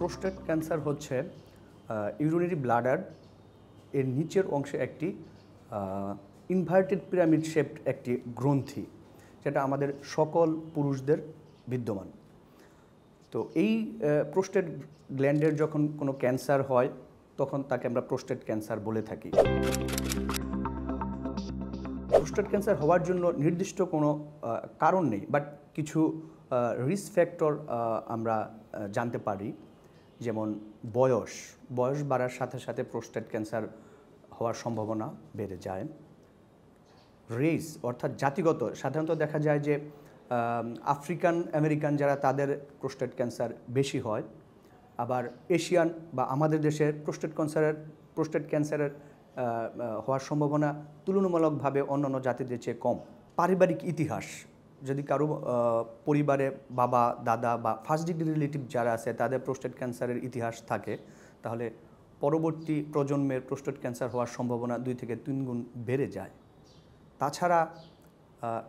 Prostate cancer হচ্ছে urinary bladder এর নিচের অংশে একটি ইনভার্টেড পিরামিড শেপড একটি গ্রন্থি, যেটা আমাদের সকল পুরুষদের বিদ্যমান। তো এই প্রোস্টেট গ্ল্যান্ডের যখন কোনো ক্যান্সার হয় তখন তাকে আমরা প্রোস্টেট ক্যান্সার বলে থাকি। প্রোস্টেট ক্যান্সার হওয়ার জন্য নির্দিষ্ট কোনো কারণ নেই, বাট কিছু রিস্ক ফ্যাক্টর আমরা জানতে পারি। যেমন বয়স বাড়ার সাথে সাথে প্রোস্টেট ক্যান্সার হওয়ার সম্ভাবনা বেড়ে যায়। রেস অর্থাৎ জাতিগত, সাধারণত দেখা যায় যে আফ্রিকান আমেরিকান যারা, তাদের প্রোস্টেট ক্যান্সার বেশি হয়। আবার এশিয়ান বা আমাদের দেশের প্রোস্টেট ক্যান্সারের হওয়ার সম্ভাবনা তুলনামূলকভাবে অন্যান্য জাতিদের চেয়ে কম। পারিবারিক ইতিহাস, যদি কারো পরিবারে বাবা দাদা বা ফার্স্ট ডিগ্রি রিলেটিভ যারা আছে তাদের প্রোস্টেট ক্যান্সারের ইতিহাস থাকে, তাহলে পরবর্তী প্রজন্মের প্রোস্টেট ক্যান্সার হওয়ার সম্ভাবনা 2 থেকে 3 গুণ বেড়ে যায়। তাছাড়া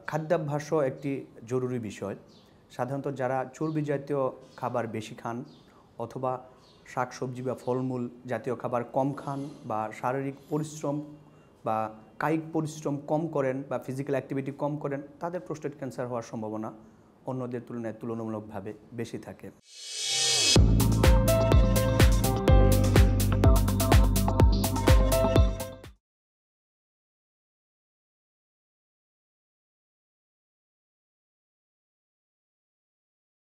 খাদ্যাভ্যাসও একটি জরুরি বিষয়। সাধারণত যারা চর্বি জাতীয় খাবার বেশি খান অথবা শাকসবজি বা ফলমূল জাতীয় খাবার কম খান বা শারীরিক পরিশ্রম বা কায়িক পরিশ্রম কম করেন বা ফিজিক্যাল অ্যাক্টিভিটি কম করেন, তাদের প্রোস্টেট ক্যান্সার হওয়ার সম্ভাবনা অন্যদের তুলনায় তুলনামূলকভাবে বেশি থাকে।